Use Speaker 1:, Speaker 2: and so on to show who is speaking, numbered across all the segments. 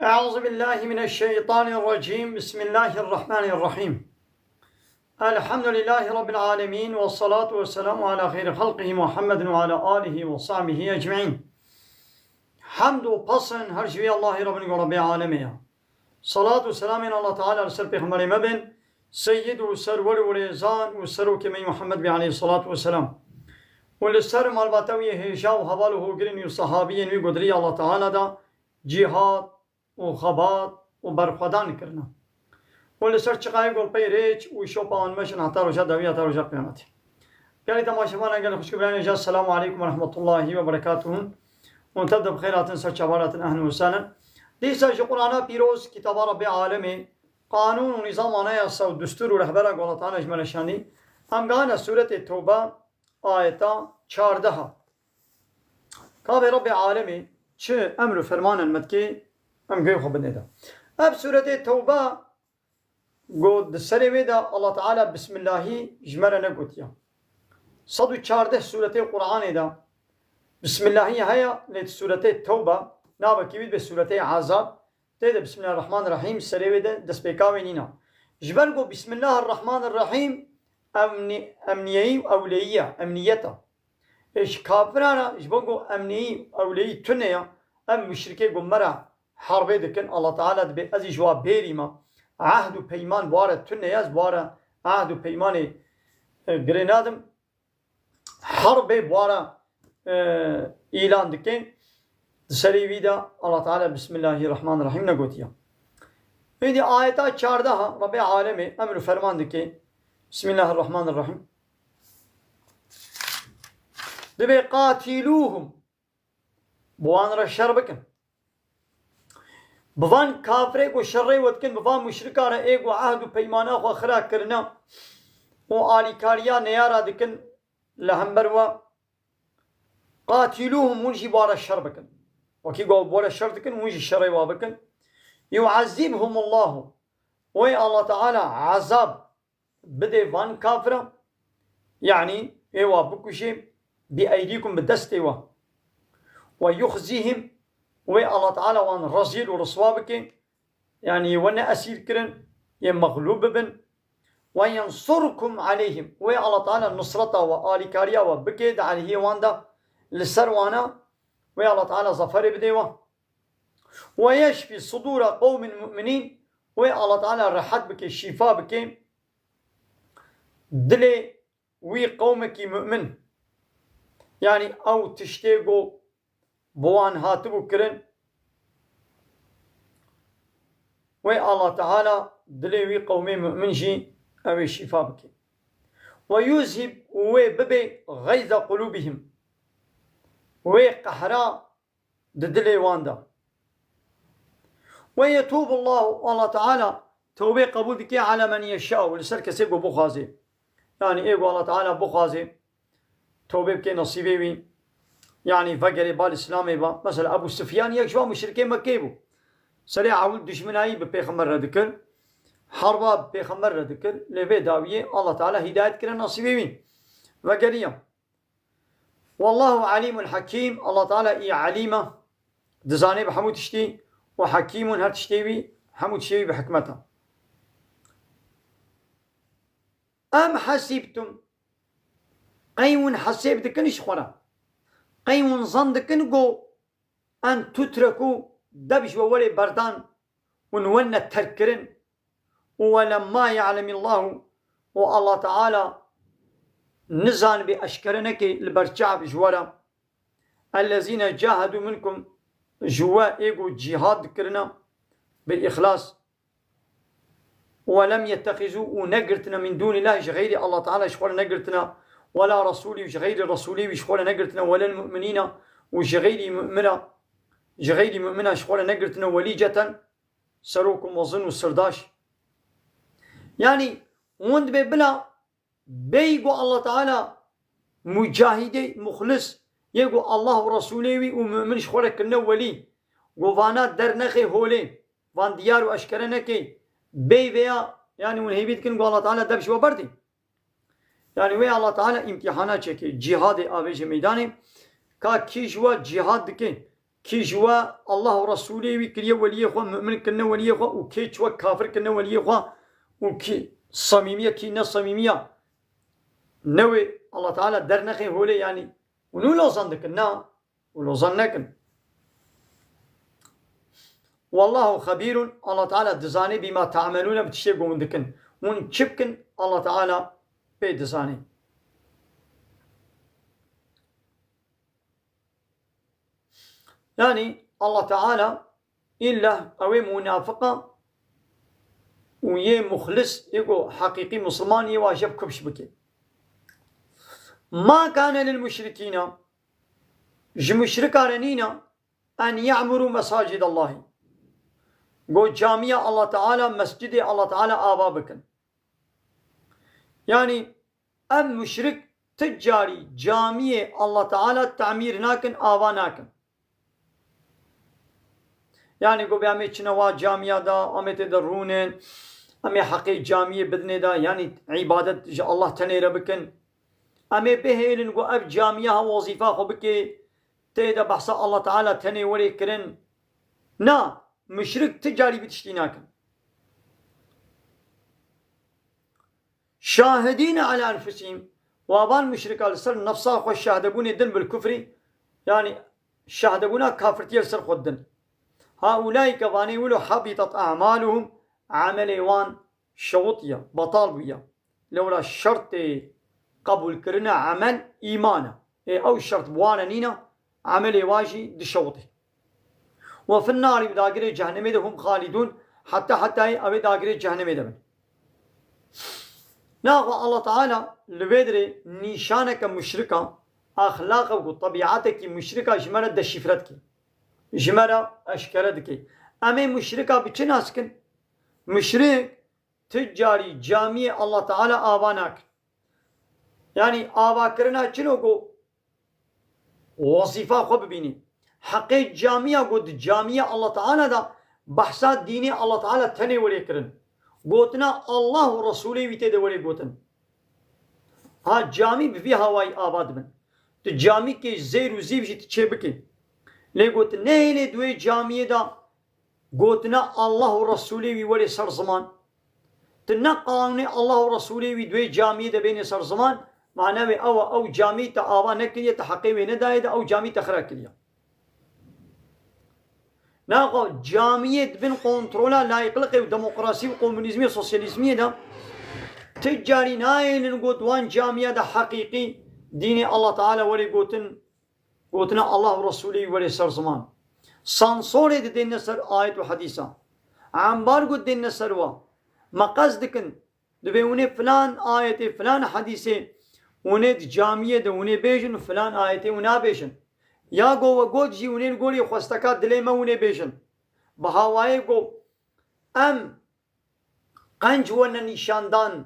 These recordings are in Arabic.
Speaker 1: أعوذ بالله من الشيطان الرجيم. بسم الله الرحمن الرحيم. الحمد لله رب العالمين والصلاة والسلام على خير خلقه محمد وعلى آله وصحبه أجمعين. حمد و پسند هر شوی الله رب العالمين. صلاة و سلام الله تعالى رسول پیغمبر مبن سيد و سرور و رزان و سرو كمي محمد عليه الصلاة والسلام. ولسر مالباتوی هجا و حوال و گرین و صحابین و قدری الله تعالى دا جهاد و خبات و برخودان کرنا. ولسر چقای گل پیریچ و شوپان مشن حتی روشا دوی حتی روشا قیامتی. گلی تماشامان اگر خوش کبران اجاز السلام عليكم ورحمة الله وبركاته. ونتبدأ بخيرات سر شبارات أهلا وسهلا. دیسا جو قرآن پیروز کتاب رب عالمی قانون و نظام آنایسا و دستور و رهبر قولتان اجمل شانی همگان سورة توبه آیتا 14 کاب رب عالمی چه امر و فرمان المدکی امگوی خوب بنده. اب سورة توبه قد سری ویدا الله تعالی بسم اللهی جمره نگوتیا 114 سورة قرآن دا بسم اللهی هیا لیت سورة توبه نابا كيبيد بسورة عذاب تيدا بسم الله الرحمن الرحيم سريوي ده دس بيكاوي نينا جبرقو بسم الله الرحمن الرحيم أمنية أولية أمنيتا إيش كافرانا جبرقو أمنية أولية تنيا أم مشركي قمرا حربي دكن الله تعالى دبي أزي جواب بيريما عهد و بيمان بوارا تنيا بوارا عهد و بيمان غرينادم حربي بوارا إعلان دكن سری ویدا الله تعالی بسم الله الرحمن الرحیم نگوتیا. ویدی آیتا 14 رب عالمی امر فرمان دکی بسم الله الرحمن الرحیم. دبی قاتلوهم بوان را شر بکن. بوان کافره کو شر ودکن بوان مشرکان ایگو عهد و پیمانه خو خراب کرنا و آلیکاریا نیارا دکن لهمبر و قاتلوهم ونجی بارا شر بکن. وكي قال بولا الشر كن ويجي الشر يوابكن يعذبهم الله وي الله تعالى عذاب بدي فان كافرة يعني ايوا بكوشي بأيديكم بالدست ايوا ويخزيهم وي الله تعالى وان رزيل ورسوابك يعني وانا أسير كرن يمغلوب بن وينصركم عليهم وي الله تعالى نصرته وآلي كاريا وبكيد عليه واندا للسروانا ويا الله تعالى ظفر بديوه ويشفي صدور قوم المؤمنين ويا الله تعالى رحت بك الشفاء بك دلي وي قومك مؤمن يعني او تشتيقو بوان هاتبو كرن ويا الله تعالى دلي وي قوم مؤمن جي او الشفاء بك ويذهب وي ببي غيظ قلوبهم وقهرا ددلي واندا ويتوب الله تعالى توبه قبول دكي على من يشاء ولسر كسيقو بخازي يعني ايقو الله تعالى بخازي توبه بكي نصيبي بي يعني فقري بالاسلامي با مثلا ابو سفيان يكشوا مشركين مكي بو سريع عود دشمناي ببيخمر ذكر حربا ببيخمر ذكر لفي داويه الله تعالى هداية كرا نصيبي بي وقريا والله عليم حكيم الله تعالى إي عليمة دزاني بحمود تشتي وحكيم هر تشتيوي حمود تشتيوي بحكمته. أم حسبتم قيون حسب دكن شخورا قيون ظن دكن قو أن تتركوا دبش وولي بردان ونونا تركرن ولما يعلم الله والله تعالى نزان بأشكرنك البرشعب جوارا الذين جاهدوا منكم جوا ايقو جهاد كرنا بالإخلاص ولم يتخذوا ونقرتنا من دون الله غير الله تعالى شخولا نقرتنا ولا رسولي غير رسولي شخولا نقرتنا ولا المؤمنين وغير مؤمنة شخولا نقرتنا وليجة سروكم وظن السرداش يعني وند بلا بيقو الله تعالى مجاهدي مخلص يقو الله ورسوله ومؤمن شخورك النولي وفانات درنخي هولي فان ديار واشكرنكي بي بيا يعني ونهيبيت كن الله تعالى دبش وبردي يعني ويا الله تعالى امتحانات چكي جهاد آبيش ميداني كا كيشوا جهاد دكي كي جوا الله ورسوله وكريا ولي خو مؤمن كنا ولي خو وكي جوا كافر كنا ولي خو وكي صميمية كي ناس صميمية نوي الله تعالى درنخي هولي يعني ونو لو ظنك نا ولو ظنك والله خبير الله تعالى دزاني بما تعملون بتشيقوا من دكن ونشبكن الله تعالى بيدزاني يعني الله تعالى إلا أوي منافقة ويه مخلص يقول حقيقي مسلمان يواجب كبش بكي ما كان للمشركين مشركين أن يعمروا مساجد الله قول جامعة الله تعالى مسجد الله تعالى آبا بكن يعني أم مشرك تجاري جامعة الله تعالى تعمير ناكن آبا ناكن يعني قول بأمي چنوا جامعة دا أمي تدرونين أمي حقي جامعة بدني دا يعني عبادة الله تنير بكن أمي بهيلن قول أب جامعة وظيفة خو بكي تيدا بحث الله تعالى تني ولي كرن نا مشرك تجاري بتشتيناكن شاهدين على أنفسهم وابان مشرك على سر نفسا خو شاهدبون الدن بالكفر يعني شاهدبونا كافرتي سر خدن هؤلاء كفاني ولو حبطت أعمالهم عمليوان شوطية بطال بيا لولا شرط قبول كرنا عمل إيمانا أو شرط بوانا نينا عمل واجي دي شوطي وفي النار بداقري جهنم هم خالدون حتى أبي داقري جهنم دمن ناقو الله تعالى لبدري نشانك مشركة أخلاقك وطبيعتك مشركة جمرة دشفرتك جمرة أشكالتك أمي مشركة بچن أسكن مشرك تجاري جامع الله تعالى آباناك يعني آبا كرنا چنوكو وظيفة خو ببيني حقي جامعة قد جامعة الله تعالى دا بحثات ديني الله تعالى تني ولي كرن قوتنا الله ورسوله ويتي ولي قوتن ها جامع بفي هواي آباد من تجامع كي زير وزيب جي تشيبكي لي قوت نهيني دوي جامعة دا قوتنا الله ورسوله ولي سر زمان تنقاني الله ورسوله دوي جامعة دا بين سر زمان معناه او جامعة تا آبا نكريا تحقي وين دايدا او جامعة تخرا كريا ناقو جامعة بن كنترولا لا يقلق وديمقراطية وكومونيزمية وسوسياليزمية دا تجاري ناين نقول وان جامعة دا حقيقي ديني الله تعالى ولي قوتنا الله ورسوله ولي سر زمان سانسوري دين نسر آية وحديثة عمبار قد دين نسروا مقصدكن دبيوني فلان آية فلان حديثة ونيت جامعة دا وني بيجن فلان آية ونا بيجن يا گو و گو جي ونين گولي خوستكات دلي ما وني بيجن بهاواي گو ام قنج ون نشاندان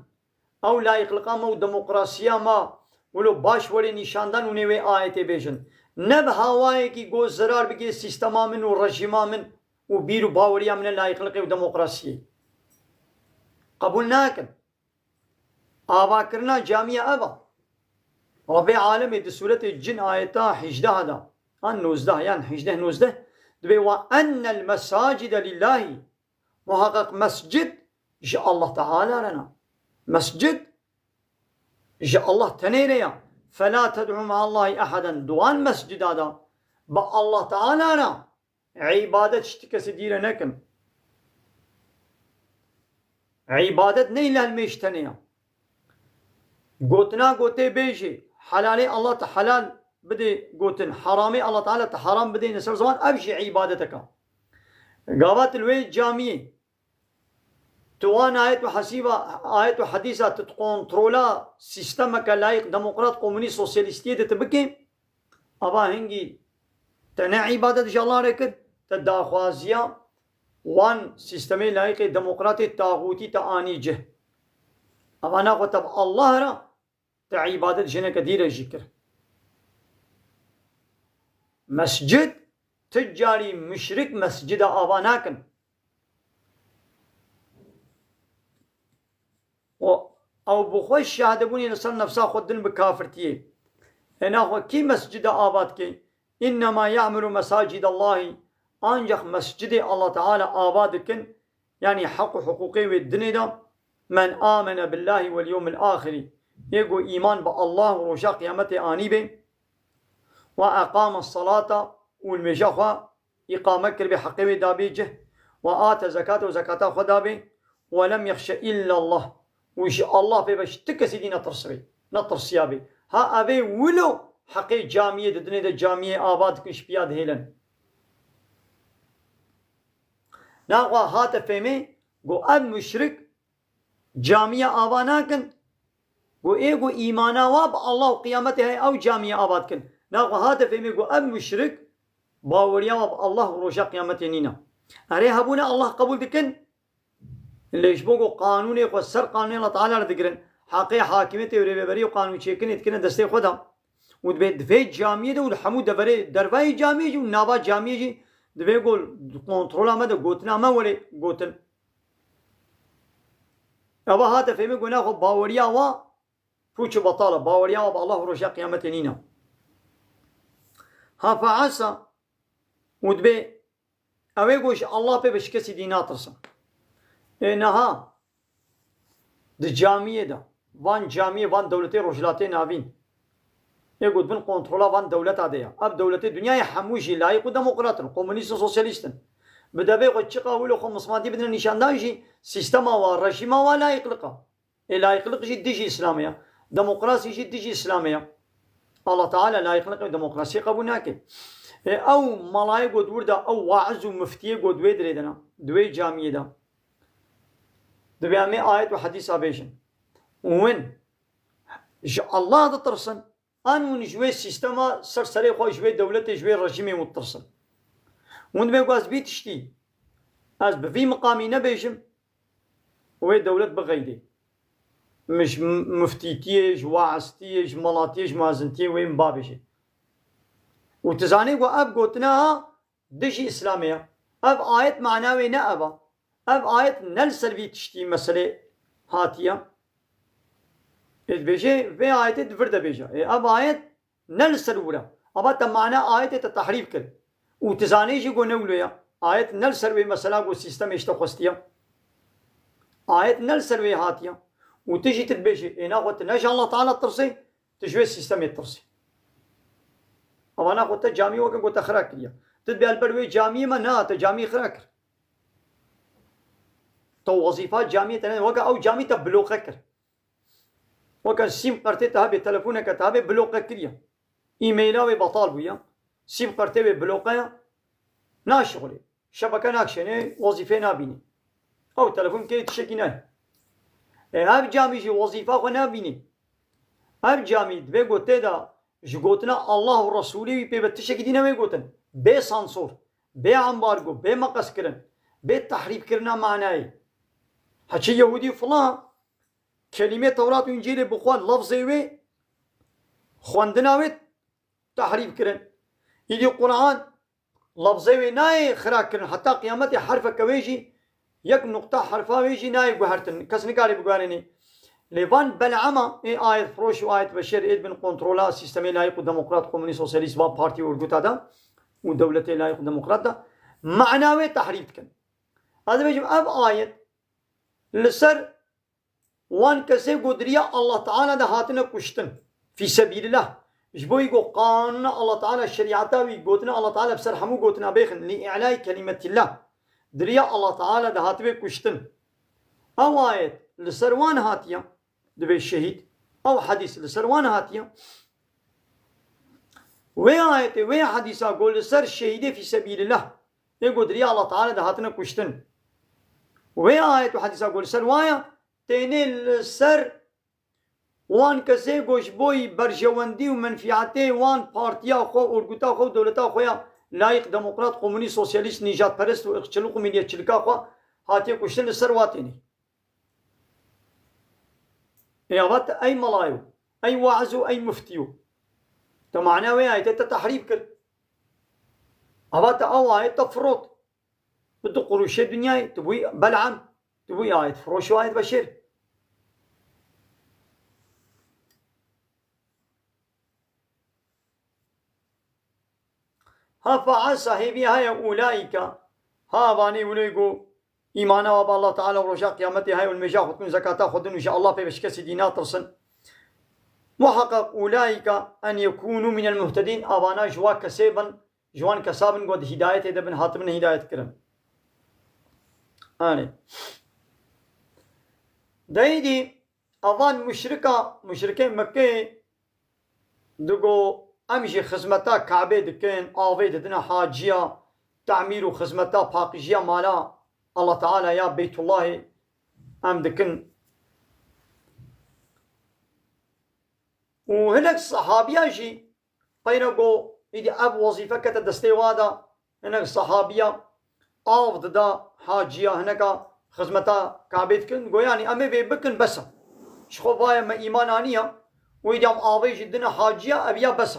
Speaker 1: او لا يقلقا مو ديمقراطيا ما ولو باش ولي نشاندان وني وي آية بيجن نب هاواي كي گو زرار بگي سيستما من و رجيما من و بيرو باوريا من لا يقلقا وديمقراطيا قبول ناكن آبا كرنا جامعة أبا ربي عالم دي سورة الجن آيتا حجده هذا النوزده يعني حجده نوزده دبي وأن المساجد لله محقق مسجد جاء الله تعالى لنا مسجد جاء الله تنيريا فلا تدعو مع الله أحدا دوان مسجد هذا بأ الله تعالى لنا عبادة اشتكس دير نكن عبادة نيلة الميشتنية قوتنا قوتي بيجي حلالي الله تحلال بدي قوتن حرامي الله تعالى تحرام بدي نسر زمان أبشي عبادتك قابات الوي جامعي توان آيات وحسيبة آيات وحديثة تتكونترولا سيستمك لايق ديمقراط كوموني سوسياليستية تتبكي أبا هنجي تنا عبادة الله ركد تداخوازيا وان سيستمي لايق ديمقراطي تاغوتي تاني جه أبا ناخد تب الله را تعبادة جنة كثيرة ذكر مسجد تجاري مشرك مسجد آباناكن أو بخوش شهادة بني نصر نفسها خدن بكافرتيه هنا هو كي مسجد آباد كي إنما يعمل مساجد الله أنجح مسجد الله تعالى آبادكن يعني حقوقي والدنيا من آمن بالله واليوم الآخر يقول إيمان بالله ورجاء قيامته آنيبه وأقام الصلاة والمجاخة إقامة كربي حقوي دابيجه وآت زكاة وزكاة خدابه ولم يخش إلا الله وش الله بيبش تكسي نطرسيابي ها أبي ولو حقي جامية دنيا جامية آباد كش بياد هيلن ناقوا هات فهمي قو أب مشرك جامية آباناكن قو إيه إيمانا واب الله قيامته هاي أو جامية آباد كن ناقوا هات فهمي قو أب مشرك باوريا واب الله ورجا قيامته نينا هري هبونا الله قبول دكن اللي يشبهوا قانوني وسر قانوني الله تعالى ردقرن حقي حاكمته وريبري وقانون شيكن يتكن دستي خدا ودبي دفي جامعه ده والحمود دبري درباي جامعه جو نابا جامعه جي دبي يقول كنترول ما ده قوتنا ما ولي قوتن أبا هذا فيما قلنا خو باوريا وا فوش بطالة باوريا وا بالله ورجع قيامة نينا ها فعسى ودبي أبي يقولش الله بيشكسي دينات رسم إنها ده جامعه ده وان جامعه وان دولتي رجلاتي نابين يقول بن كنترولا وان دولت عادية أب دولت الدنيا حموشي لايق وديمقراط كومونيست سوسياليست بدا بيقول شقا ولو خمس مادي بدنا نشان دايجي سيستما ورشيما ولا يقلقها لا يقلق جي ديجي إسلامية ديمقراطية جي ديجي إسلامية الله تعالى لا يقلق ديمقراطية قبوناك أو ملاي قد وردا أو واعظ ومفتي قد ويدريدنا دوي جامعة ده دبي أمي آية وحديث أبيشن وين الله ترسن أنا جوي سيستما سرسري خو جوي دولتي جوي رجيمي متصل وند بيقاس بيتشتي از بفي مقامي نبيجم وي دولة بغيدي مش مفتيتيج واعستيج ملاتيج مازنتي وين بابيجي وتزاني واب قوتناها دشي اسلامية اب آية معناوي نأبا اب آية نلسر بيتشتي مسألة هاتية بيجي في آية دفرد بيجا أب آية نلسر ولا أبا تمعنا آية التحريف كل وتزاني جي نولويا آية نلسر وي مثلا قو سيستم اشتخصتيا آية نلسر وي هاتيا وتجي تتبيجي إنا قلت نجا الله تعالى ترسي تجوي السيستم يترسي أبا أنا قلت جامعي وكن قلت خراكريا تتبي البروي جامعي ما نا تجامعي خراكر تو وظيفات جامعي تنين وكا أو جامعي تبلوغكر وكان سيم قرتي تهابي تلفونك تهابي بلوقة كريا إيميلاوي بطال بويا سيم قرتي بلوقة ناشغلي شبكة ناكشني وظيفة نابيني أو تلفون كي تشكيناه هاب جامي جي وظيفة خو نابيني هاب جامي دبي قوتي دا جوتنا الله ورسوله بي بتشكي دينا بي قوتن بي سانسور بي امبارغو بي مقص كرن بي تحريف كرنا معناه هاتشي يهودي فلان كلمة توراة وإنجيل بخوان لفظي وي خواندناويت تحريف كرن يدي القرآن لفظي وي ناي خراك كرن حتى قيامتي حرفة كويجي يك نقطة حرفة ويجي ناي بهرتن كسني قاري بقارني لفان بلعما آية فروش وآية بشير إيد بن كنترولا سيستمي لايق ديمقراط كومونيست سوسياليست باب بارتي ورقوتا دا ودولتي لايق ديمقراط دا معناوي تحريف كرن هذا بيجب أب آية لسر وان كسي قدريا الله تعالى ده هاتنا كشتن في سبيل الله جبوي يقول قانون الله تعالى الشريعة ويقولنا الله تعالى بسر حمو قوتنا بيخن لإعلاء كلمة الله دريا الله تعالى ده هاتنا كشتن أو آية لسروان هاتيا دبي الشهيد أو حديث لسروان هاتيا وي آية وي حديثة قول لسر الشهيد في سبيل الله يقول دريا الله تعالى ده هاتنا كشتن وي آية وحديثة قول لسروايا تيني السر وان كسي گوش بوي برجواندي ومنفعتي وان بارتيا خو اورگوتا خو دولتا خويا لايق ديمقراط كومونيست سوسياليست نيجات پرست و اقچلوق مليتچلكا خو هاتي كشتن السر واتيني يابات اي ملايو اي واعزو اي مفتيو تو معناه هاي تحريف كر ابات او هاي تفرط بدو قروش الدنيا تبوي بلعم تبوي هاي فروش وايد بشير فعسى هي بها أولئك ها باني وليقو إيمانا وبا الله تعالى ورجاء قيامتي هاي والمجاة وتكون زكاة خدن إن شاء الله في بشكس دينات ترسن محقق أولئك أن يكونوا من المهتدين أبانا جوا كسيبا جوان كسابن قد هداية دبن هاتمن هداية كرم دايدي أظن مشركين مكة دقو أمشي خزمتا كعبة دكين آوي ددنا حاجية تعمير وخزمتا باقجية مالا الله تعالى يا بيت الله أم دكن وهناك الصحابية جي قينقو إذا أب وظيفة كتدستي وادا هناك الصحابية آف ددا حاجية هناك خزمتا كعبة دكن قو يعني أمي بيبكن بس شخوفايا ما إيمانانية وإذا أم آوي جدنا حاجية أبيا بس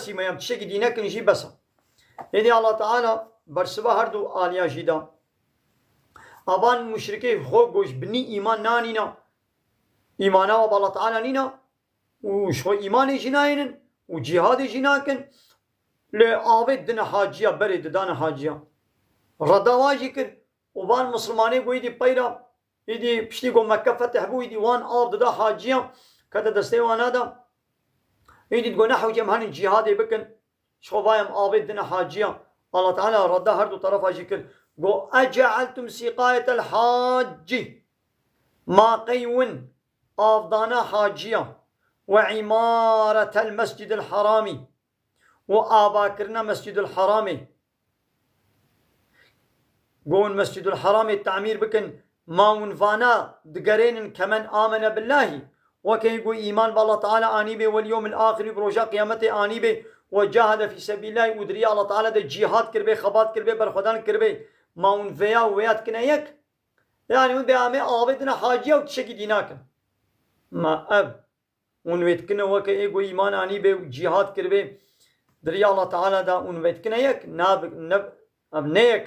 Speaker 1: ما يم تشكي دينك نجي بس إذا الله تعالى برسبا هردو آليا جدا أبان مشركي خوش بني إيمان نانينا إيمانا وبا الله تعالى نينا وشو إيماني جناين وجهادي جناكن لآوي دنا حاجية بريد دانا حاجية ردواجي كر وبان مسلماني قوي دي بيرا يدي بشتي قو مكة فتح بو يدي وان آف دا حاجية كتا دستي وانا دا يدي تقول نحو جمهان الجهاد بكن شو بايم آبد دنا حاجية الله تعالى رد هردو طرفا جيكر قو أجعلتم سقاية الحاج ما قيون آفضانا حاجية وعمارة المسجد الحرامي وآباكرنا مسجد الحرامي قون مسجد الحرامي التعمير بكن ما ونفانا دقرين كمن آمن بالله وكي يقول إيمان بالله تعالى آنيبه واليوم الآخر بروجا قيامته آنيبه وجاهد في سبيل الله ودريا الله تعالى ده جهاد كربه خبات كربه برخدان كربه ما ونفيا ويات كنايك يعني من بيعمل آبدنا حاجية وتشكي ديناك ما أب ونويت كنا وكي يقول إيمان آنيبه وجهاد كربه دريا الله تعالى ده ونويت كنايك ناب أبنيك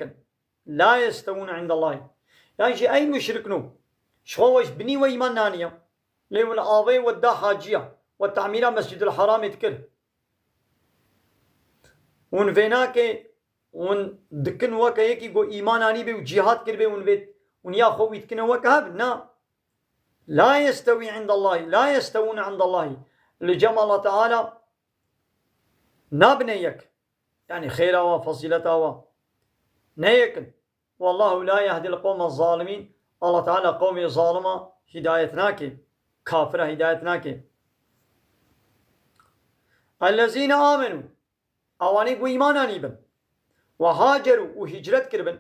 Speaker 1: لا يستوون عند الله يعني شيء أي مشركنو شوش بني وإيمان نانيا ليون آوي ودا حاجية والتعمير مسجد الحرام يذكر ون فيناك ون دكن وكا يكي جو إيمان آني بي وجهاد كربي ون بيت ون يا خو يتكن وكا نا لا يستوي عند الله لا يستوون عند الله لجمع الله تعالى نابنيك يعني خيرا وفصيلتا نيكن والله لا يهدي القوم الظالمين الله تعالى قوم ظالمة هدايتناك كافرة هدايتناك الذين آمنوا أواني قو إيمانا نيبن وهاجروا وهجرت كربن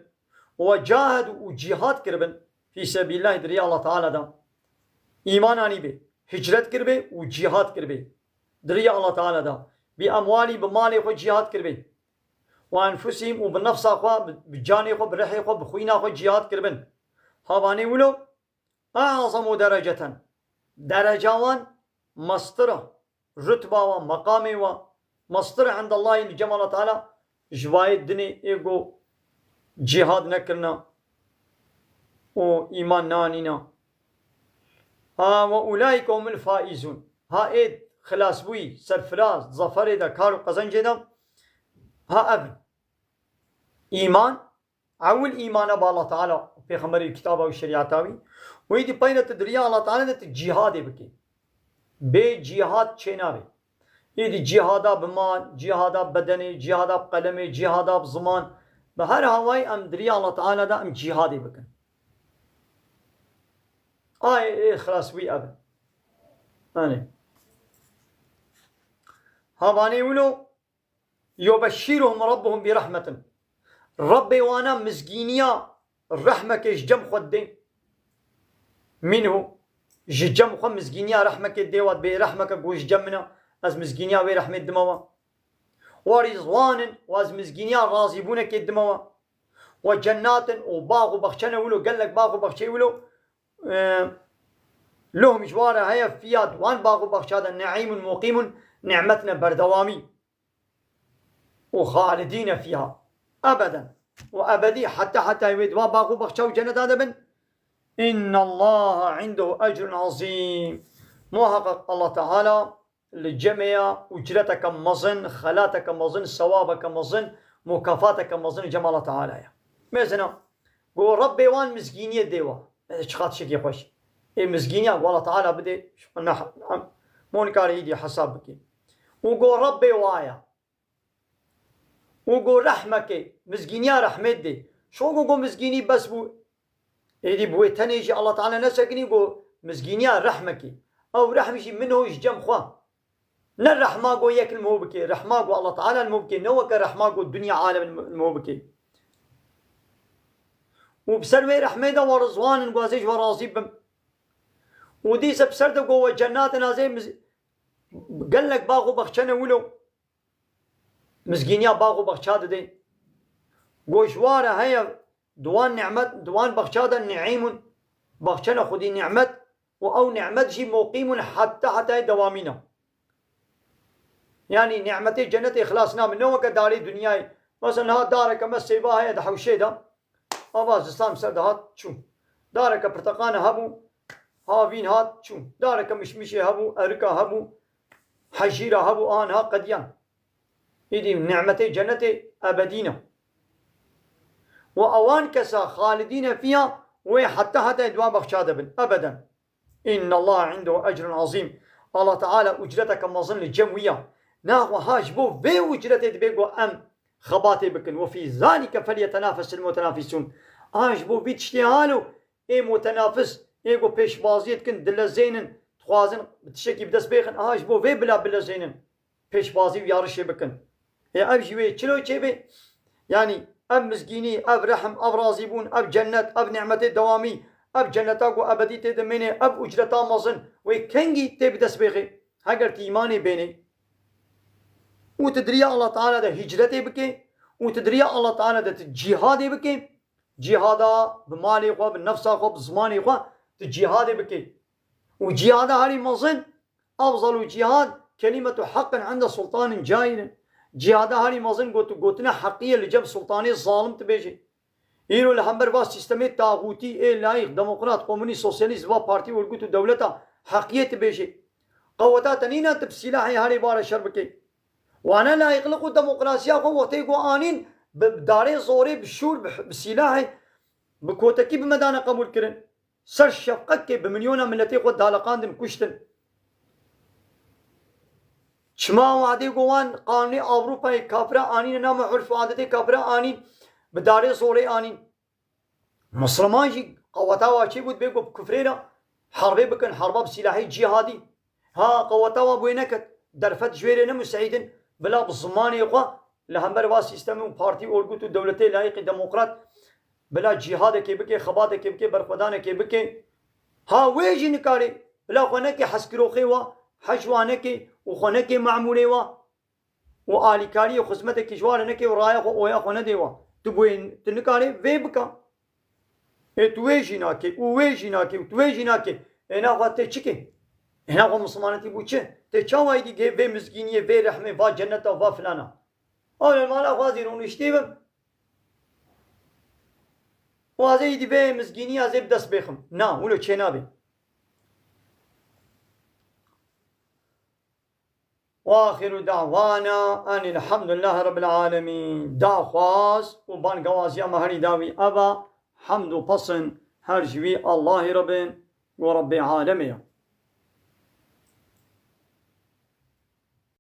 Speaker 1: وجاهدوا وجهاد كربن في سبيل الله دريا الله تعالى دا إيمانا نيبن هجرت كربن وجهاد كربن دريا الله تعالى دا بأموالي بمالي وجهاد كربن وأنفسهم وبالنفس أخوة بجاني أخوة برحي أخوة بخوينا أخوة جهاد كربن هاباني ولو أعظم درجة درجان مسترة رتبة ومقام ومسترة عند الله جل الله تعالى جوايد دني إيقو جهاد نكرنا وإيمان نانينا وأولئك هم الفائزون ها إيد خلاص بوي سرفراز ظفر دا كارو قزنجي دا ها أبن إيمان أول إيمان بالله تعالى في خمر الكتاب والشريعة ويدي بين تدريا الله تعالى جهاد بكي بي جهاد چنابي يدي جهادا بمال جهادا بدني جهادا بقلمي جهادا بزمان بهر هواي ام دريا الله تعالى دا ام جهادي بكن خلاص وي ابن اني هاباني ولو يبشرهم ربهم برحمة ربي وانا مسكينيا الرحمة كيش جم خدين منه جم خم مسكينيا رحمة كديوات برحمة كوش جمنا از مسكينيا ورحمة دموا ورضوان واز مسكينيا راضيبون كدموا وجنات وباغ وبخشنا ولو قال لك باغ وبخشي ولو لهم جوارة هي فيها دوان باغ وبخشادا نعيم مقيم نعمتنا بردوامي وخالدين فيها أبدا وأبدي حتى يويد باغ وبخشاو جنة هذا بن إن الله عنده أجر عظيم محقق الله تعالى الجميع أجرتك مظن خلاتك مظن ثوابك مظن مكافاتك مظن جمال تعالى مثلا قول ربي وان مسكينية ديوا شخاط شكي خوش اي مسكينية والله تعالى بدي مونكار يدي حسابك وقول ربي وايا وقول رحمك مسكينية رحمت دي شو قول مسكيني بس بو يدي بوي تنيجي الله تعالى نسكني قول مسكينية رحمك او رحمشي منه يجم خواه نر رحماقو يك الموبكي رحماقو الله تعالى الموبكي نوك رحماقو الدنيا عالم الموبكي وبسروي رحميدا ورزوان نقازيش ورازي بم ودي سبسرد قوة جناتنا زي قال لك باغو بخشنا ولو مسكينيا باغو بخشاد دي قوشوارا هيا دوان نعمت دوان بخشادا نعيم بخشنا خدي نعمت او نعمت جي مقيم حتى دوامينا يعني نعمتي جنتي خلاصنا من نوك داري دنياي مثلا ها دارك مسيبا هي دحوشي دا اواز اسلام سرد هات شو دارك برتقانه هبو هافين هات شو دارك مشمشي هبو اركا هبو حجيره هبو ان ها قديان يدي نعمتي جنتي ابدينا واوان كسا خالدين فيها وحتى دوا بخشاد بن ابدا ان الله عنده اجر عظيم الله تعالى اجرتك مظن الجويه ناغو هاجبو في وجرتي تبيقو ام خباتي بكن وفي ذلك فليتنافس المتنافسون هاجبو في تشتيهالو اي متنافس ايقو بيش بازيت كن دل زينن تخوازن بتشكي بدس بيخن هاجبو في بلا زينن بيش بازي ويارشي بكن يا اب جوي چلو چيبي يعني اب مسكيني اب رحم اب رازيبون اب جنت اب نعمتي دوامي اب جنتاكو ابدي تدميني اب اجرتا مظن وكنجي تبدس بيخي هاگر تيماني بيني وتدري الله تعالى ده هجرتي بكي وتدري الله تعالى ده جهادي بكي جهادا بمالي خو بنفسه خو بزماني خو جهادي بكي وجهاد هاري مظن افضل جهاد كلمة حق عند سلطان جائر جهاد هاري مظن قوتنا حقية لجب سلطاني الظالم تبيجي ينو الهمبر باس سيستمي تاغوتي اي لايق ديمقراط كوموني سوسياليست و بارتي والقوتو دولتا حقية تبيجي قوتا تنينا تبسيلاحي هاري بارا شربكي وانا لا يقلقوا ديمقراطيا خو وتيقو انين بداري زوري بشور بسلاحي بكوتكي بمدانا قبول كرن سر شفقك بمليون ملتي خو دالقان دم كشتن شما وعدي قوان قانوني اوروبا كافرا انين نام عرف عادتي كافرا انين بداري زوري انين مسلمان جي قوتا واشي بود بيقو بكفرينا حربي بكن حربا بسلاحي جهادي ها قوتا وابوينكت درفت جويرنا مسعيدن بلا بالزمان يقوى لهمبر واس سيستم بارتي اورغوتو دولتي لايق ديمقراط بلا جهاد كي بكي خبات كي بكي برخدان كي بكي ها ويجي نكاري بلا خنك حسكروخي وا حجوانك وخنك معمولي وا والي كاري وخدمتك جوارنك ورايا ويا خنا ديوا تبوين تنكاري ويبكا اتويجيناكي وويجيناكي وتويجيناكي انا وقت تشكي هنا قوم مسلمانتي بوچه تشاوي دي في مسكينيه في رحمه با جنته با فلانا اول مالا غازيرون اشتيبم وازي دي في مسكينيه زي بدس بخم نا ولو چنابي واخر دعوانا ان الحمد لله رب العالمين دا خواز وبان غوازيا مهري داوي ابا حمد وبصن هرجوي الله رب ورب عالمين